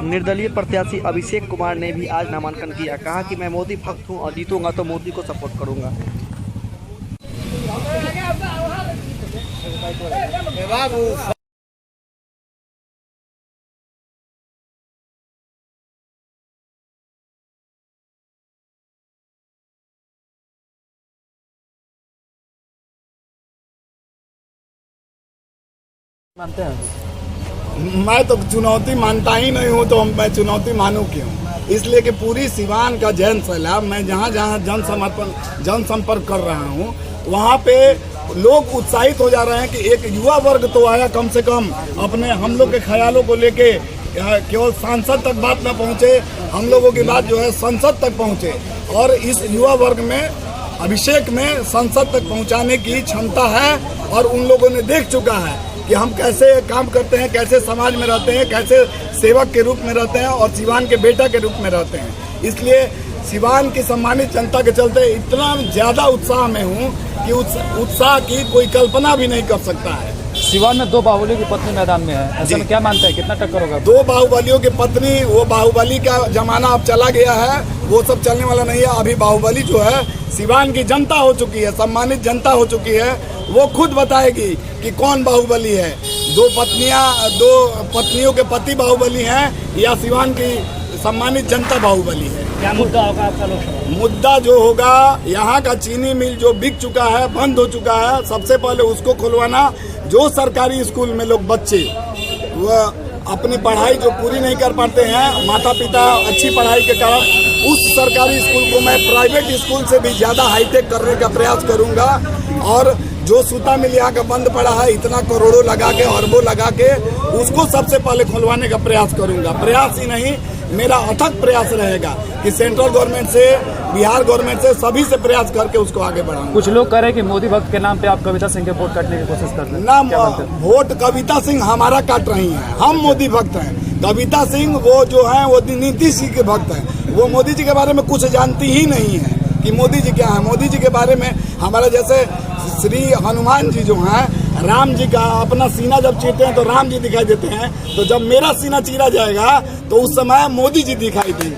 निर्दलीय प्रत्याशी अभिषेक कुमार ने भी आज नामांकन किया। कहा कि मैं मोदी भक्त हूं और जीतूंगा तो मोदी को सपोर्ट करूंगा। मानते हैं? मैं तो चुनौती मानता ही नहीं हूँ, तो मैं चुनौती मानूं क्यों? इसलिए कि पूरी सिवान का जन सैलाब, मैं जहाँ जहाँ जनसंपर्क कर रहा हूँ वहाँ पे लोग उत्साहित हो जा रहे हैं कि एक युवा वर्ग तो आया, कम से कम अपने हम लोग के ख्यालों को लेके केवल सांसद तक बात न पहुँचे, हम लोगों की बात जो है संसद तक पहुँचे। और इस युवा वर्ग में अभिषेक में संसद तक पहुँचाने की क्षमता है और उन लोगों ने देख चुका है कि हम कैसे काम करते हैं, कैसे समाज में रहते हैं, कैसे सेवक के रूप में रहते हैं और सिवान के बेटा के रूप में रहते हैं। इसलिए सिवान की सम्मानित जनता के चलते इतना ज़्यादा उत्साह में हूँ कि उस उत्साह की कोई कल्पना भी नहीं कर सकता है। सिवान में 2 बाहुबलियों की पत्नी मैदान में है, ऐसे में क्या मानते हैं कितना टक्कर होगा? 2 बाहुबलियों की पत्नी, वो बाहुबली का जमाना अब चला गया है, वो सब चलने वाला नहीं है। अभी बाहुबली जो है सिवान की जनता हो चुकी है, सम्मानित जनता हो चुकी है, वो खुद बताएगी कि कौन बाहुबली है। 2 पत्नियों के पति बाहुबली हैं या सिवान की सम्मानित जनता बाहुबली है। क्या मुद्दा होगा आपका लोकसभा? मुद्दा जो होगा, यहाँ का चीनी मिल जो बिक चुका है, बंद हो चुका है, सबसे पहले उसको खुलवाना। जो सरकारी स्कूल में लोग बच्चे वह अपनी पढ़ाई जो पूरी नहीं कर पाते हैं, माता पिता अच्छी पढ़ाई के कारण, उस सरकारी स्कूल को मैं प्राइवेट स्कूल से भी ज़्यादा हाईटेक करने का प्रयास करूंगा। और जो सूता मिल यहाँ का बंद पड़ा है, इतना करोड़ों लगा के, अरबों लगा के, उसको सबसे पहले खुलवाने का प्रयास करूंगा। प्रयास ही नहीं, मेरा अथक प्रयास रहेगा कि सेंट्रल गवर्नमेंट से, बिहार गवर्नमेंट से, सभी से प्रयास करके उसको आगे बढ़ाऊंगा। कुछ लोग कह रहे हैं कि मोदी भक्त के नाम पे आप कविता सिंह के वोट काटने की कोशिश कर रहे हैं। ना, वोट कविता सिंह हमारा काट रही हैं, हम मोदी भक्त हैं। कविता सिंह वो जो हैं वो नीतीश जी के भक्त हैं। वो मोदी जी के बारे में कुछ जानती ही नहीं है कि मोदी जी क्या है। मोदी जी के बारे में हमारे जैसे श्री हनुमान जी जो हैं, राम जी का अपना सीना जब चीरते हैं तो राम जी दिखाई देते हैं, तो जब मेरा सीना चीरा जाएगा तो उस समय मोदी जी दिखाई देंगे।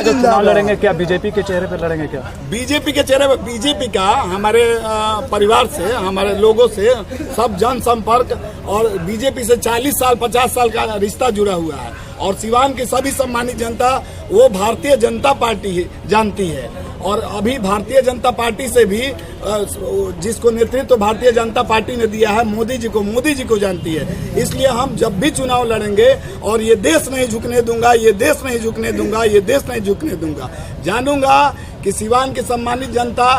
चुनाव लड़ेंगे क्या? बीजेपी के चेहरे पर लड़ेंगे क्या? बीजेपी के चेहरे पर, बीजेपी का हमारे परिवार से, हमारे लोगों से सब जनसंपर्क और बीजेपी से 40 साल 50 साल का रिश्ता जुड़ा हुआ है। और सिवान की सभी सम्मानित जनता वो भारतीय जनता पार्टी जानती है। और अभी भारतीय जनता पार्टी से भी जिसको नेतृत्व भारतीय जनता पार्टी ने दिया है, मोदी जी को जानती है। इसलिए हम जब भी चुनाव लड़ेंगे, और ये देश नहीं झुकने दूंगा, ये देश नहीं झुकने दूंगा, ये देश नहीं झुकने दूंगा। जानूंगा कि सिवान की सम्मानित जनता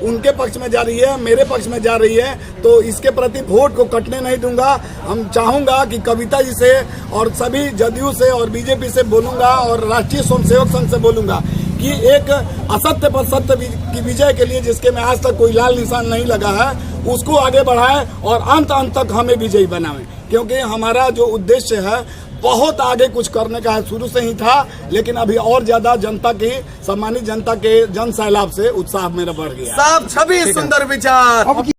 उनके पक्ष में जा रही है, मेरे पक्ष में जा रही है, तो इसके प्रति वोट को कटने नहीं दूंगा। हम चाहूंगा कि कविता जी से और सभी जदयू से और बीजेपी से बोलूंगा और राष्ट्रीय स्वयंसेवक संघ से बोलूंगा कि एक असत्य पर सत्य की विजय के लिए, जिसके में आज तक कोई लाल निशान नहीं लगा है, उसको आगे बढ़ाएं और अंत तक हमें विजयी बनाएं। क्योंकि हमारा जो उद्देश्य है बहुत आगे कुछ करने का है, शुरू से ही था, लेकिन अभी और ज्यादा जनता की, सम्मानित जनता के जन सैलाब से उत्साह मेरा बढ़ गया। सब छवि सुंदर विचार।